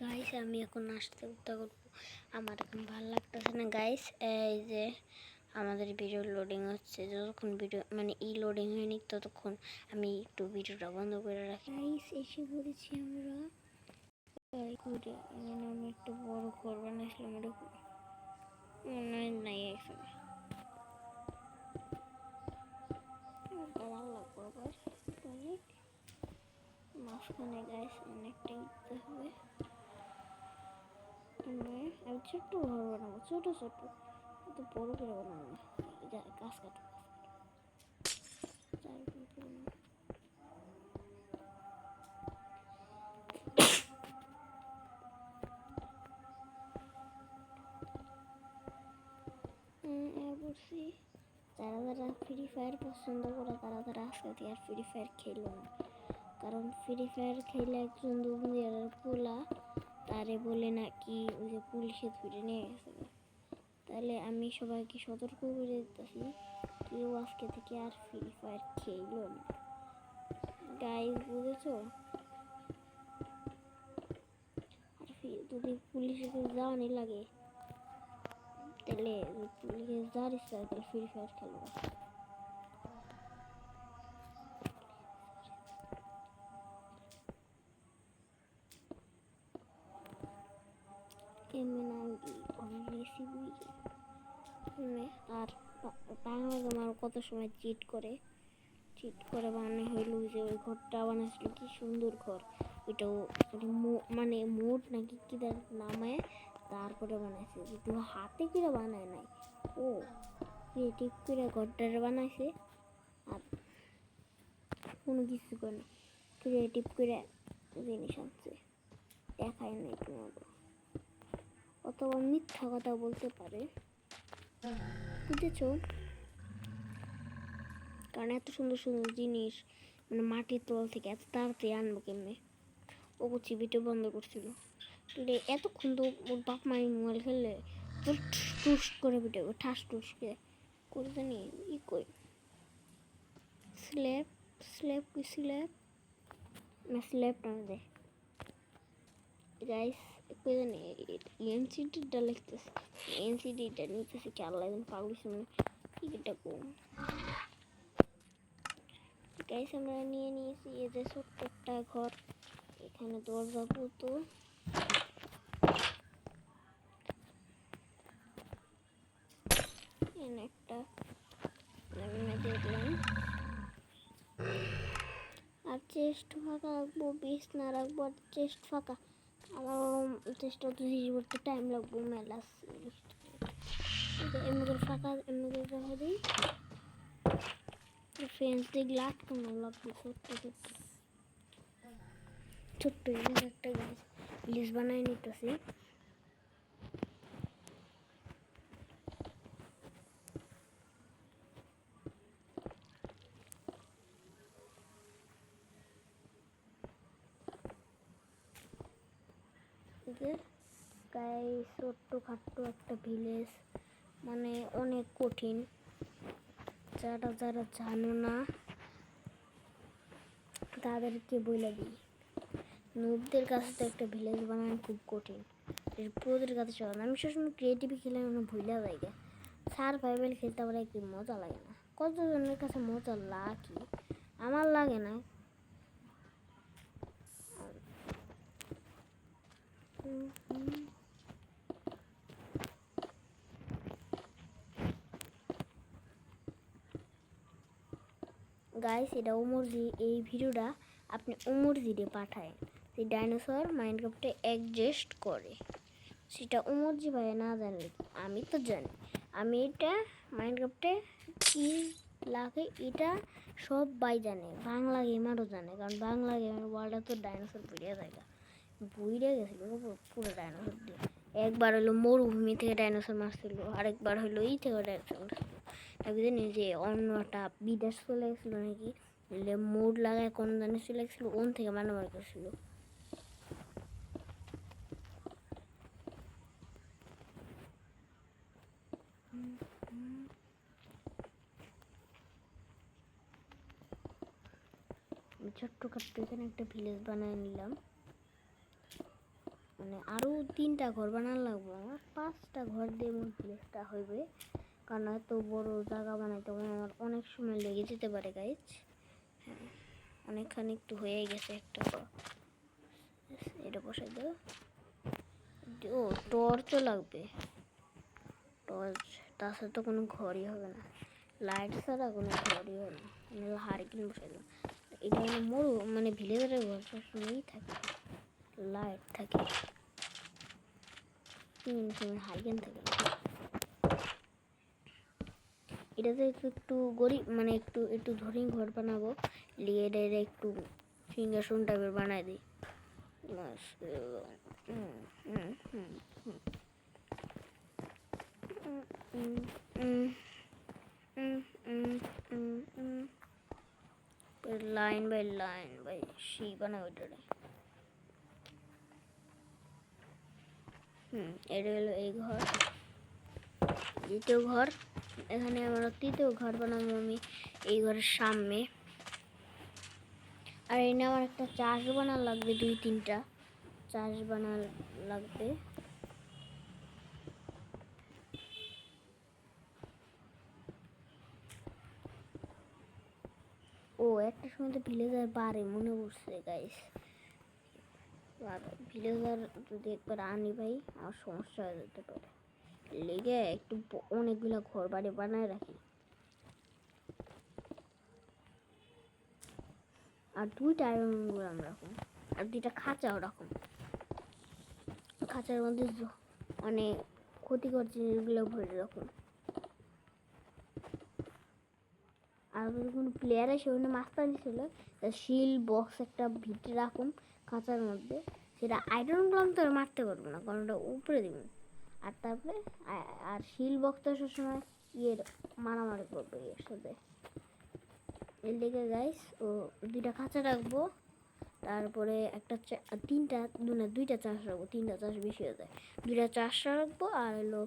Guys আমি এখন নাচতে উঠতে করবো। আমার এখন ভালো লাগতেছে না গাইস। এই যে আমাদের ভিডিও লোডিং হচ্ছে, যতক্ষণ ভিডিও মানে লোডিং হয়নি ততক্ষণ আমি একটু ভিডিওটা বন্ধ করে রাখি। গাইস এসে পড়েছি আমরা ঘুরে। এখানে আমি একটু বড় ঘর বানাইছিলাম, এরকম নাই এখানে ভালো লাগবো অনেক মাঝখানে গাইস অনেকটা উঠতে হবে। আমি ছোট্ট ঘর বানাবো, ছোট এত বড় করে বানাবো না। গাছ কাটো বলছি, যারা যারা ফ্রি ফায়ার পছন্দ করে তারা তারা আজকে আর ফ্রি ফায়ার খেলো না, কারণ ফ্রি ফায়ার খেলে একজন দুর্নীতির পোলা তারে বলে নাকি ওই যে পুলিশে ধরে নিয়ে গেছে। তাহলে আমি সবাইকে সতর্ক করে দিতেছি, কেউ আজকে থেকে আর ফ্রি ফায়ার খেলো না। গাইস বুঝেছো? আর যদি পুলিশে যাওয়ানি লাগে তাহলে পুলিশে যাওয়ার ইচ্ছা তাহলে ফ্রি ফায়ার খেলবো। আর বাংলা আমার কত সময় চিট করে বানানো হইল যে ওই ঘরটা বানাইছিল, কি সুন্দর ঘর। ওইটাও মানে মোট নাকি কি নামায় তারপরে বানাইছে, কিন্তু হাতে করে বানায় নাই, ও ক্রিয়েটিভ করে ঘরটার বানাইছে। আর কোনো কিছু করে ক্রিয়েটিভ করে জিনিস আনছে, দেখায় নাই তোমাকে, অথবা মিথ্যা কথা বলতে পারে, বুঝেছ? কারণ এত সুন্দর সুন্দর জিনিস মানে মাটির তল থেকে এত তাড়াতাড়ি আনবো কেমনে? ও চিবিটা বন্ধ করছিল, এতক্ষণ তো ওর বাপ মাই মোবাইল খেললে টুস করে বিটে ঠাস টুস করে জানি ই কই স্ল্যাব স্ল্যাব কি স্ল্যাব না স্ল্যাব না দে গাইস কই জানি এনসিডিটা লিখতেছে, এনসিডিটা নিতেছে কি আল্লাহ জানে পাগল শুনে এটা কোন। গাইস আমরা নিয়ে নিয়েছি এই যে ছোট্ট একটা ঘর, এখানে দরজা পুতো একটা দেখলাম। আর চেস্ট ফাঁকা রাখবো, বিছনা রাখবো, আর চেস্ট ফাঁকা। আমার চেষ্টা তো হিসেবে করতে টাইম লাগবো মেলা। এমনি করে ফাঁকা এমনি করে রাখা দিই, ফ্রেন্ডস দেখলে আটকানো লাগবে। ছোট্ট একটা লিস্ট বানাই নিতেছি। ছোট্ট খাট্ট একটা ভিলেজ, মানে অনেক কঠিন। যারা যারা জানো না তাদেরকে বলে দিই, নুবদের কাছে তো একটা ভিলেজ বানানো খুব কঠিন, প্রোদের কাছে সহজ। আমি সবসময় ক্রিয়েটিভ খেলে আমি ভুলে যাই, সারভাইভাল খেলতে আমার একটু মজা লাগে না। কতজনের কাছে মজা লাগে, আমার লাগে না। গাইস এটা ওমরজি, এই ভিডিওটা আপনি ওমরজিরে পাঠায়, যে ডাইনোসর মাইনক্রাফটে এক্সিস্ট করে, সেটা ওমরজি ভাই না জানলে আমি তো জানি। আমি এটা মাইনক্রাফটে কি লাগে এটা সব বাই জানে, বাংলা গেমারও জানে, কারণ বাংলা গেমার ওয়ার্ল্ডে তো ডাইনোসর বুড়িয়া জায়গা বুড়িয়া গেছিল পুরো ডাইনোসর দিয়ে। একবার হলো মরুভূমি থেকে ডাইনোসর মারছিল, আরেকবার হলো ই থেকে ডাইনোসর মারছিল। তাকে জানি যে অন্যটা বিদেশ চলে গেছিলো নাকি, মোড লাগায় কোন জানি চলে গেছিলো, ওন থেকে মারামারি করছিল। ছোট্ট খাট্ট এখানে একটা ভিলেজ বানিয়ে নিলাম। মানে আরও 3টা ঘর বানানো লাগবে আমার, 5টা ঘর দিয়ে মোট ভিলেজটা হইবে, কারণ এত বড় জায়গা বানাইতে আমার অনেক সময় লেগে যেতে পারে গাইজ। হ্যাঁ, অনেকখানি একটু হয়ে গেছে একটা ঘর, এটা বসাই দেবো। ও টর্চও লাগবে, টর্চ তাছাড়া তো কোনো ঘরই হবে না, লাইট ছাড়া কোনো ঘরই হবে না, হারিকেন বসাই দেবো। এটা মানে মরু মানে ভিলেজারের ঘর সবসময়ই থাকে, লাইট থাকে, হারিকেন থাকে। এটাতে একটু গরিব মানে একটু একটু ধরেই ঘর বানাবো, লিয়ে এটা একটু সিংহাসন টাইপের বানাই দিই। লাইন বাই সি বানাবো এটা। এটা হলো এই ঘর, দ্বিতীয় ঘর। এখানে আমার তৃতীয় ঘর বানাবো আমি এই ঘরের সামনে। আর এনে আমার একটা চাষ বানানো লাগবে, 2-3টা চাষ বানানো লাগবে। ও একটা সময় তো ভিলেজার বাড়ে মনে পড়ছে গাইস, ভিলেজার যদি একবার আনি ভাই আমার সমস্যা হয়ে যেতে পারে, লেগে একটু অনেকগুলো ঘর বাড়ি বানায় রাখি। আর 2টা আয়রন গোলাম রাখুন, আর 2টা খাঁচাও রাখুন। খাঁচার মধ্যে অনেক ক্ষতিকর জিনিসগুলো ভরে রাখুন। আর যদি কোনো প্লেয়ার এসে ওখানে মাস্তানি ছিল, শিল বক্স একটা ভিতরে রাখুন খাঁচার মধ্যে, সেটা আয়রন গোলাম তো মারতে পারবো না কারণ ওটা উপরে দিব। আর তারপরে আর শিল বক্সটা সবসময় মারামারি করবে এর সাথে, এর লেগে গাইস। ও 2টা খাঁচা রাখবো, তারপরে একটা 2টা চাষ রাখবো, 3টা চাষ বেশি হয়ে যায়, 2টা চাষ রাখবো। আর হলো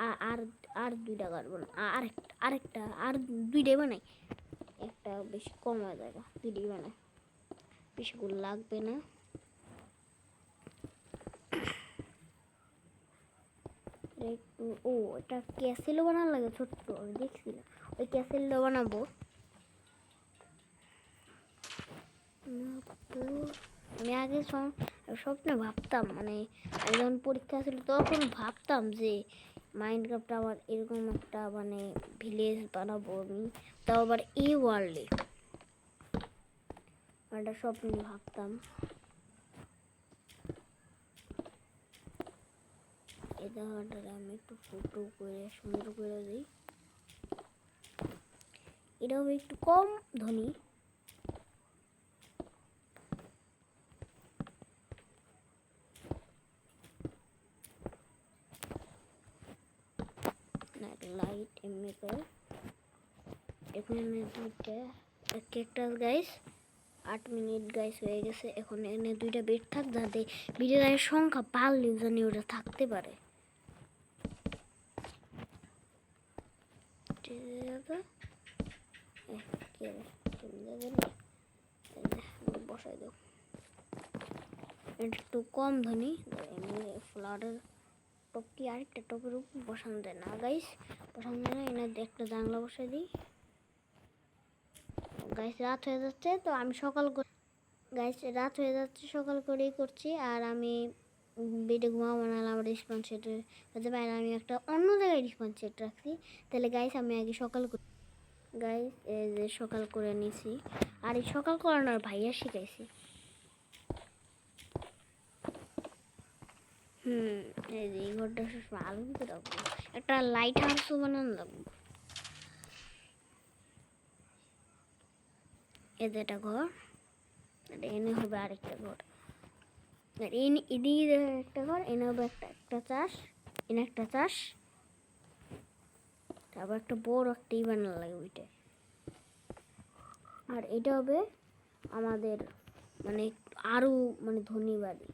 আর আর 2টা কাটবো না, আরেকটা আর 2টাই বানাই, একটা বেশি কম হয়ে যায়, 2টাই বানাই, বেশিগুলো লাগবে না। একটু এটা ক্যাসেলও বানানো লাগে ছোট্ট, আমি দেখছিলাম ওই ক্যাসেলটা বানাবো। আমি আগে স্বপ্নে ভাবতাম, মানে আমি যখন পরীক্ষা ছিল তখন ভাবতাম যে মাইনক্রাফট আবার এরকম একটা মানে ভিলেজ বানাবো আমি, তাও আবার এই ওয়ার্ল্ডে, একটা স্বপ্নে ভাবতাম। এই জায়গাটারে আমি একটু ফটো করে সুন্দর করে দিই, এটাও একটু কম ধনী। লাইট এমনি করে এখানে 2টা ক্যাকটাস গাইস। 8 মিনিট গাইস হয়ে গেছে, এখন এনে 2টা বেড থাক, যাতে বিড়ালের সংখ্যা বাড়লেও জানি ওটা থাকতে পারে। বসাই দাও, একটু কম ধনী, এমনি ফ্লাডের টপটি আরেকটা টপের উপর বসানো যায় না গাইস, বসানো যায় না। এনে একটা জানলা বসাই দিই। গাইস রাত হয়ে যাচ্ছে, তো আমি রাত হয়ে যাচ্ছে, সকাল করেই করছি। আর আমি বেডে ঘুমাবো না, আমার রেসপন্স সেট হতে পারে, আমি একটা অন্য জায়গায় রেসপন্স সেট রাখছি। তাহলে গাইস আমি আগে সকাল করি গাইস, এই যে সকাল করে নিছি। আর এই সকাল করানোর ভাইয়া শিখাইছি। এই যে এই ঘরটা সবসময় আলোকিত রাখবো, একটা লাইট হাউসও বানানো লাগবো। এই যে একটা ঘর, এনে হবে আরেকটা ঘর, এদিকে একটা ঘর, এনে হবে একটা চাষ, এনে একটা চাষ, তারপর একটা বড় একটা বানানো লাগে ওইটা। আর এটা হবে আমাদের মানে আরো মানে ধনী বাড়ি,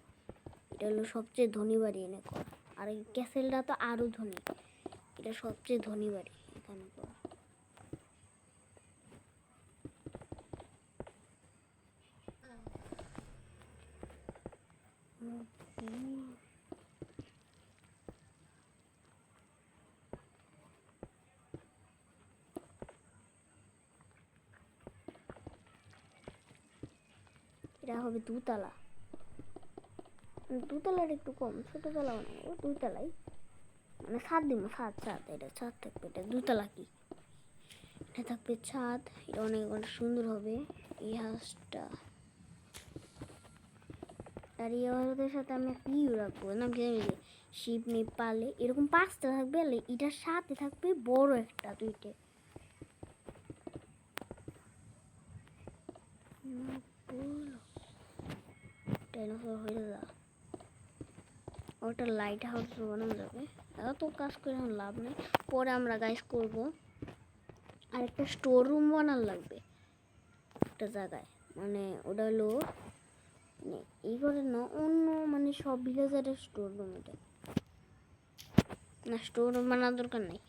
এটা হলো সবচেয়ে ধনী বাড়ি এনে কর। আর এই ক্যাসেলটা তো আরো ধনী, এটা সবচেয়ে ধনী বাড়ি এখানে কর। এটা হবে দুতলা, দুতলার একটু কম, ছোট তলা বানাবো দুতলাই, মানে ছাদ দিব, ছাদ ছাদ, এটা ছাদ থাকবে, এটা দুতলা কি, এটা থাকবে ছাদ, এটা অনেক অনেক সুন্দর হবে এই হাঁসটা। আর এই হাঁসের সাথে আমি একটা ইউ রাখবো, নাম কি জানি, শিপ মিপ পালে এরকম 5টা থাকবে, আর এটার সাথে থাকবে বড় একটা 2টে। ডাইনোসর হয়ে যা, ওটা লাইট হাউস বানানো যাবে, এত কাজ করে আমার লাভ নেই, পরে আমরা গাইস করব। আর একটা স্টোর রুম বানার লাগবে একটা জায়গায়, মানে ওটা হলো মানে এই করে না, অন্য মানে সব ভিলেজারের স্টোর রুম, এটা না স্টোর রুম বানার দরকার নেই।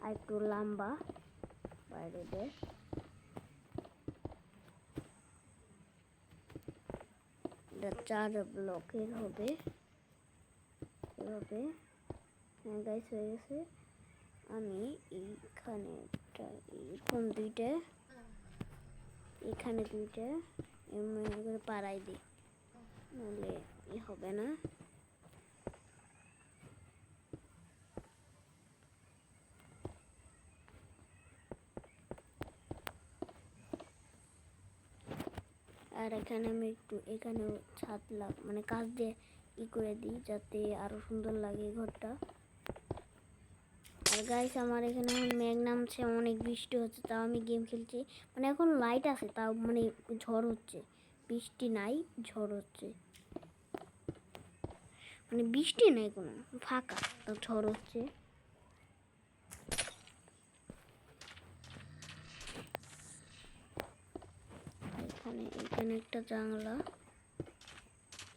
আর একটু লম্বা বাইরে দিয়ে, এটা 4 ব্লকের হবে এভাবে। গাইস হয়ে গেছে, আমি এইখানে এরকম 2টে, এখানে 2টে এমনি করে পাড়াই দিই, নাহলে হবে না। আর এখানে আমি একটু এখানে ছাদ মানে কাজ দিয়ে করে দিই, যাতে আরো সুন্দর লাগে ঘরটা। আর গাইস আমার এখানে মেঘ নামছে, অনেক বৃষ্টি হচ্ছে, তাও আমি গেম খেলছি, মানে এখন লাইট আছে তাও মানে ঝড় হচ্ছে, বৃষ্টি নাই ঝড় হচ্ছে, মানে বৃষ্টি নাই কোনো, ফাঁকা, তাও ঝড় হচ্ছে। এখানে একটা জানলা,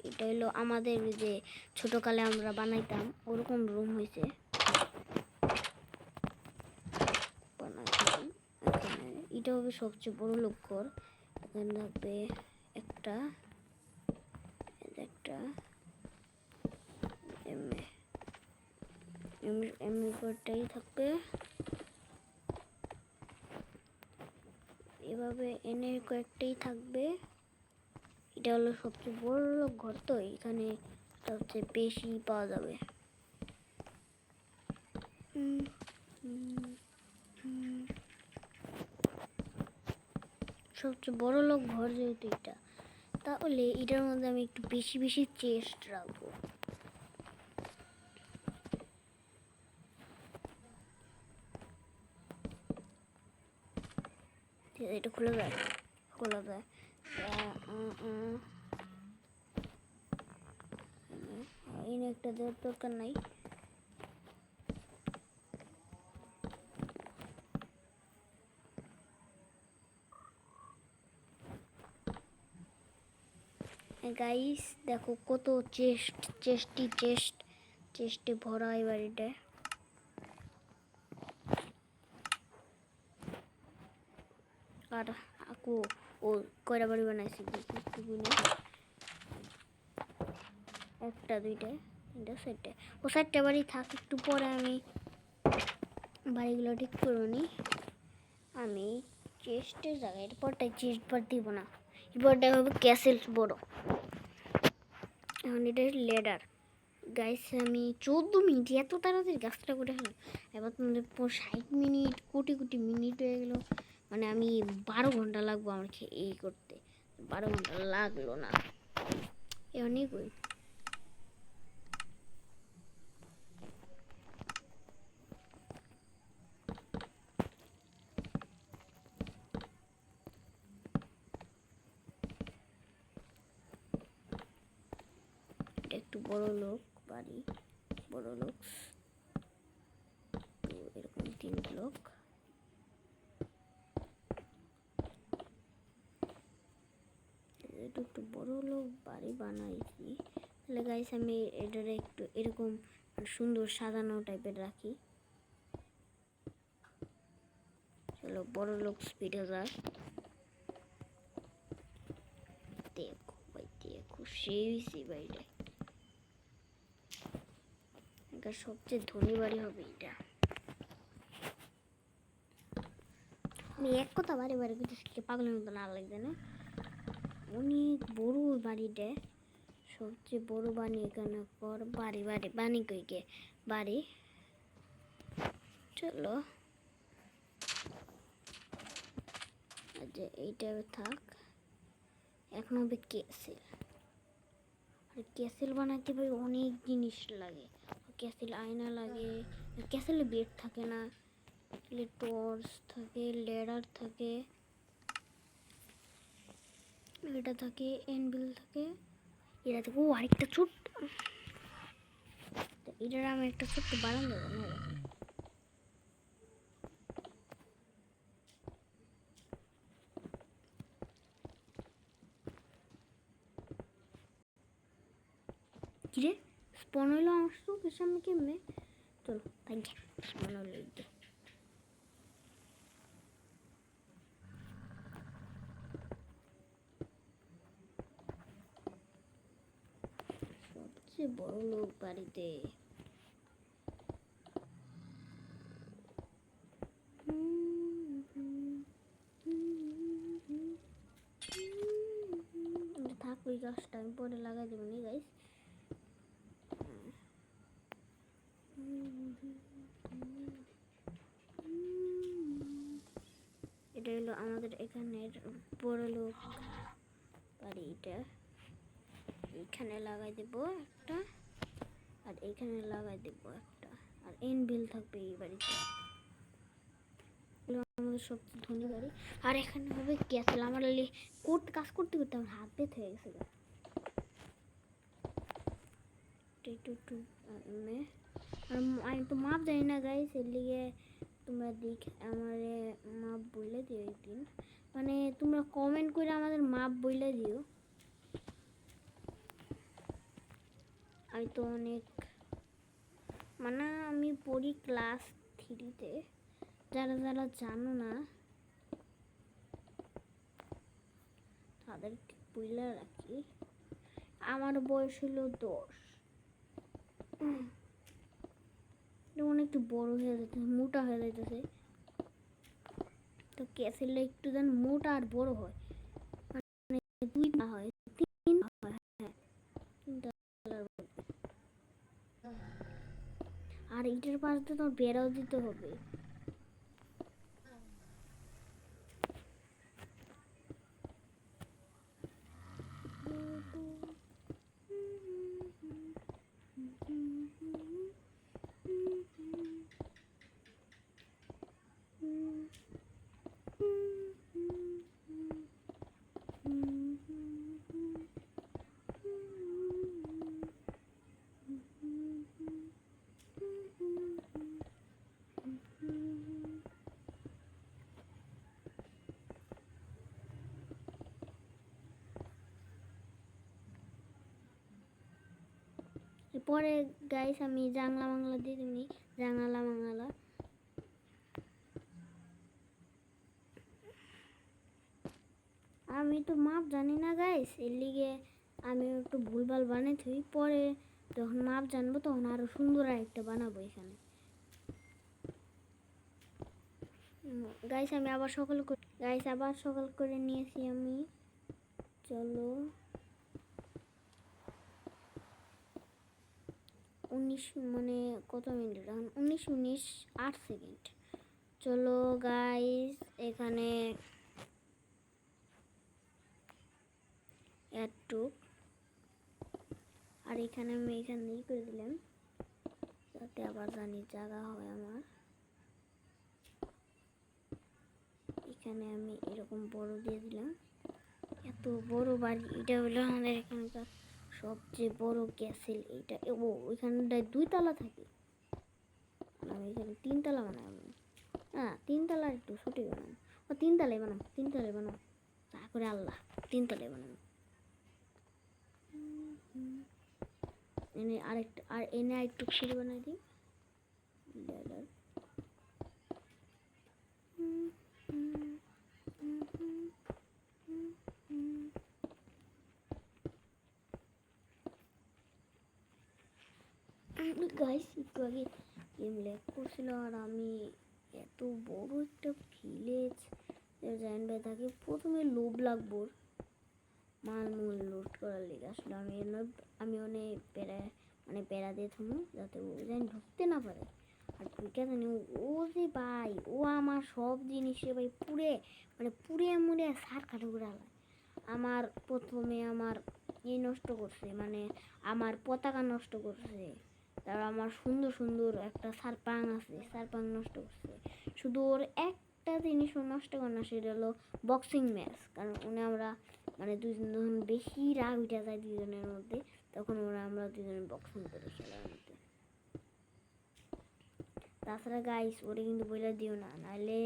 এটা হলো আমাদের যে ছোটকালে আমরা বানাইতাম ওরকম রুম হয়েছে, এখানে এটা হবে সবচেয়ে বড় লোক ঘর, এখানে থাকবে একটা এমনি ঘরটাই থাকবে, এভাবে এনে কয়েকটাই থাকবে। এটা হলো সবচেয়ে বড় ঘর, তো এখানে সবচেয়ে বেশি পাওয়া যাবে। সবচেয়ে বড় লোক ঘর যেহেতু এটা, তাহলে এটার মধ্যে আমি একটু বেশি বেশি চেস্ট রাখবো। এটা খুলে যায়, খোলা যায়, এনে একটা দেওয়ার দরকার নাই। গাইস দেখো কত চেস্টে ভরা এই বাড়িটা। আর আকু ও কয়টা বাড়ি বানাইছে একটা 2টে 3টে 4টে, ও 4টে বাড়ি থাক, একটু পরে আমি বাড়িগুলো ঠিক করবো নি। আমি চেস্টের জায়গায় পরটাই চেস্ট ভর দিব না, এরপরটাই হবে ক্যাসেল বড়। এখন এটা লেডার। গাইস আমি 14 মিনিট এত তাড়াতাড়ি গাছটা করে ফেললাম, এবার তোমাদের 60 মিনিট কোটি কোটি মিনিট হয়ে গেল, মানে আমি 12 ঘন্টা লাগবো আমার এই করতে, 12 ঘন্টা লাগলো না, এমনই কই। একটু বড় লোক বাড়ি, বড় লোক, তো এরকম 3 ব্লক, একটু বড় লোক বাড়ি বানাইছি। তাহলে গাইস আমি এটারে একটু এরকম সুন্দর সাজানো টাইপের রাখি। চলো বড় লোক স্পিডে যায়, দেখো ভাই দেখো সেই বাড়িটা, সবচেয়ে ধনী বাড়ি হবে এটা। আমি এক কথা বারে বারে কিছু পাগলের মতো না লাগবে না। অনেক বড় বাড়িটা, সবচেয়ে বড় বাড়ি এখানে কর বাড়ি বাড়ি বাণী কইকে বাড়ি। চলো যে এইটা থাক। এখন হবে ক্যাসেল। আর ক্যাসেল বানাতে ভাই অনেক জিনিস লাগে। ক্যাসেল আয়না লাগে, ক্যাসেলে বেড থাকে না, টর্চ থাকে, লেডার থাকে, এটা থাকে, এনবিল থাকে, এটা থেকে ও আরেকটা ছোট্ট, এটার আমি একটা ছোট্ট বারান্দা বানাবো। কিরে স্পন হইলো আমার চোখের সামনে কেমনে? চলো তাই স্পন হইলো এইটা। সবচেয়ে বড় লোক বাড়িতে। থাক ওই গাছটা আমি পরে লাগাই দেবো নি গাইস। এটা হলো আমাদের এখানের বড় লোক বাড়ি। এটা এখানে লাগাই দেবো একটা, আর এখানে লাগাই দেবো একটা, আর এনবিল থাকবে এই বাড়িতে। আমাদের সবচেয়ে ধনী বাড়ি। আর এখানে হবে ক্যাসেল। আমার কাজ করতে করতে আমার হাত ব্যথা হয়ে গেছে। আমি তো মাপ জানি না গাইস, এর লিগে তোমরা আমার মাপ বলে দিও একদিন, মানে তোমরা কমেন্ট করে আমাদের মাপ বলে দিও। আমি তো অনেক মানে আমি পড়ি ক্লাস 3-তে। যারা যারা জানো না তাদেরকে বলে রাখি, আমার বয়স হলো 10। যেমন একটু বড় হয়ে যেতেছে, মোটা হয়ে যেতেছে, তো ক্যাসেলটা একটু যেন মোটা আর বড় হয়, মানে 2 না হয় 3 হয়। হ্যাঁ 3টা। আর এইটার পাশে তো তোমার বেড়াও দিতে হবে। পরে গাইস আমি জাংলা বাংলা দিয়ে দিবনি, জাঙ্গালা বাংলা। আমি তো মাপ জানি না গাইস, এর লিগে আমি একটু ভুলভাল বানিয়ে থই। পরে যখন মাপ জানবো তখন আরো সুন্দর একটা বানাবো এখানে। গাইস আমি আবার সকাল করে নিয়েছি আমি। চলো 19 মানে কত মিনিট এখন? 19:08। চলো গাইস এখানে একটু, আর এখানে আমি এখান দিয়ে করে দিলাম যাতে আবার জানি জায়গা হয় আমার। এখানে আমি এরকম বড় দিয়ে দিলাম। এত বড় বাড়ি, এটা হলো আমাদের এখানকার সবচেয়ে বড় ক্যাসেল। এইটা ওইখানটায় 2 তলা থাকে, আমি এখানে 3 তলা বানাবো। না 3 তলা একটু ছোট বানাবো, 3 তলাই বানাবো, 3 তলাই বানাবো, তারপরে আল্লাহ 3 তলাই বানাবো। এনে আরেকটা, আর এনে আরেকটু সিঁড়ি বানাই দিই। গাইস একটু আগে গেম ল্যাগ করছিল, আর আমি এত বড় একটা ভিলেজ জায়েন ভাই তাকে প্রথমে লোভ লাগবো মালমূল লোড করার লিগে। আসলে আমি অনেক প্যারা দিয়ে থামু যাতে ও যেন ঢুকতে না পারে। আর ঢুকে জানি ও যে ভাই ও আমার সব জিনিসে ভাই পুড়ে মুড়ে সার কাটা করে আলায়। আমার প্রথমে আমার নষ্ট করছে, আমার পতাকা নষ্ট করছে। তারপর আমার সুন্দর সুন্দর একটা সারপাং আছে, সারপাং নষ্ট করছে। শুধু ওর একটা জিনিসও নষ্ট করে না, সেটা হলো বক্সিং ম্যাচ। কারণ আমরা দুজন যখন বেশি রাগ উঠে যায় দুজনের মধ্যে, তখন আমরা দুজনে বক্সিং করে খেলার মধ্যে। তাছাড়া গাইস ওরে কিন্তু বলে দিও না, নাহলে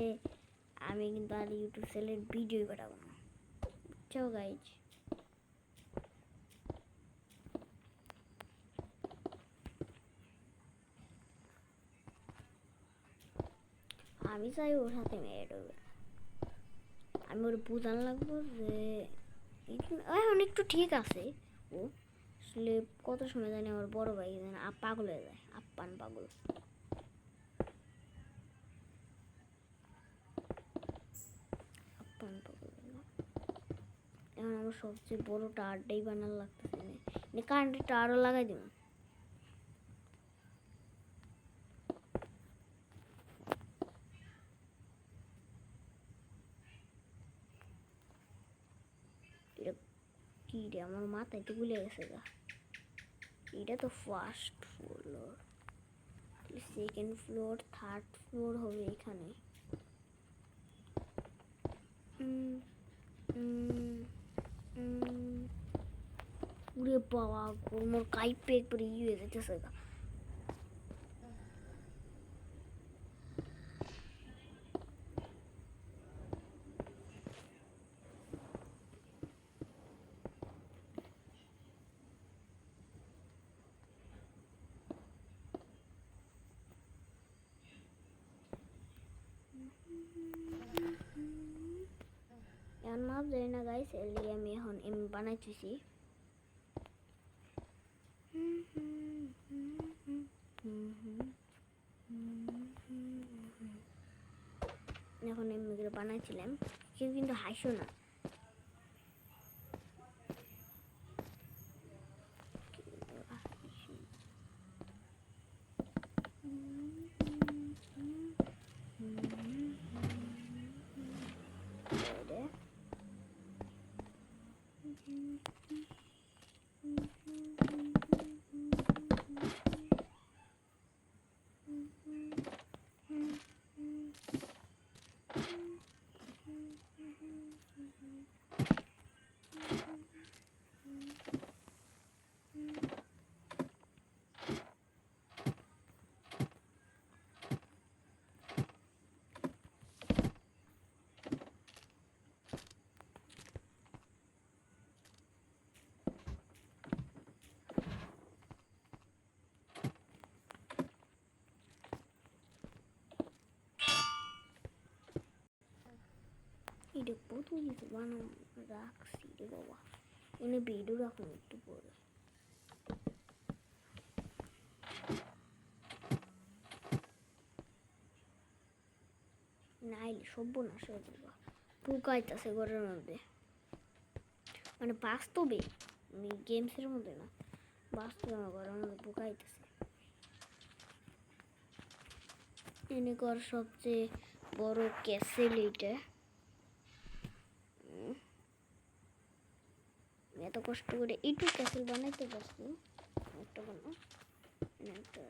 আমি কিন্তু আর ইউটিউব চ্যানেলের ভিডিও বানাবো না, বুঝছো গাইস? আমি চাই ওর সাথে মেয়ে দেবে। আমি ওর বুঝান লাগবো যে এখন একটু ঠিক আছে। ও আসলে কত সময় জানি আমার বড় ভাই জানি পাগল হয়ে যায়, আপ্পান পাগল। এখন আমার সবচেয়ে বড় টাওয়ারটাই বানার লাগতেছে, কারেন্টের টাওয়ারও লাগাই দিব। কি রে আমার মাথায় তো ভুলে গেছে গা। এটা তো first floor, second floor, third floor হবে এখানে। উরে বাবা মোর কাইপে একবার হয়ে যেতেছে গা। এখন মাপ যাই না গাইস, এর লিগে আমি এখন বানাইতেছি। এখন এমনি বানাইছিলাম, কেউ কিন্তু হাসো না। এটা কত কিছু বানানো রাখছি রে বাবা, এনে বেডও রাখুন একটু পরে। নাইলে সর্বনাশ হয়ে যাবে, ঢুকাইতেছে ঘরের মধ্যে, বাস্তবে গেমসের মধ্যে না, বাস্তবে আমার ঘরের মধ্যে ঢুকাইতেছে। এনে কর সবচেয়ে বড় ক্যাসেল এইটা। এত কষ্ট করে এইটু ক্যাসেল বানাইতে পারছি, একটা বানো একটা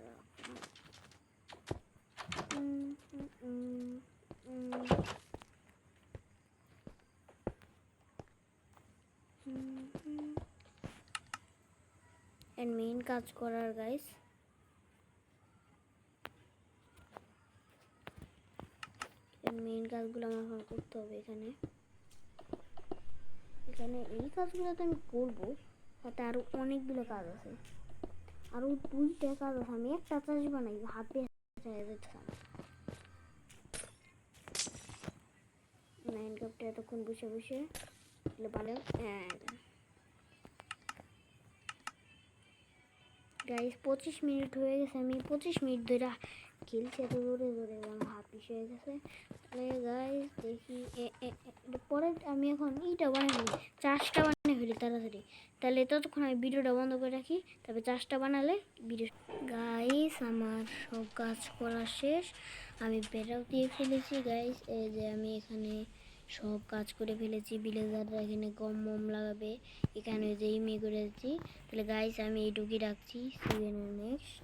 মেইন কাজ করার গাইস, মেইন কাজগুলো আমার করতে হবে। এখানে এই কাজগুলো তো আমি করবো, সাথে আরো অনেকগুলো কাজ আছে, আরো 2টা কাজ আছে। আমি একটা চাষ বানাই হাতে মাইনক্রাফটে এতক্ষণ বসে বসে বানাই। গাইস 25 মিনিট হয়ে গেছে, আমি 25 মিনিট ধরে খেলছি এত জোরে জোরে, আমার হাত পিস হয়ে গেছে। তাহলে গাইস দেখি পরে আমি এখন এইটা বানিয়ে ফেলি, চাষটা বানিয়ে ফেলি তাড়াতাড়ি। তাহলে ততক্ষণ আমি ভিডিওটা বন্ধ করে রাখি, তারপরে চাষটা বানালে ভিডিও। গাইস আমার সব কাজ করা শেষ, আমি বেড়াও দিয়ে ফেলেছি গাইস। এই যে আমি এখানে সব কাজ করে ফেলেছি, ভিলেজাররা এখানে গম মম লাগাবে, এখানে যে ইমে করেছি। তাহলে গাইস আমি এইটুকুই রাখছি, নেক্সট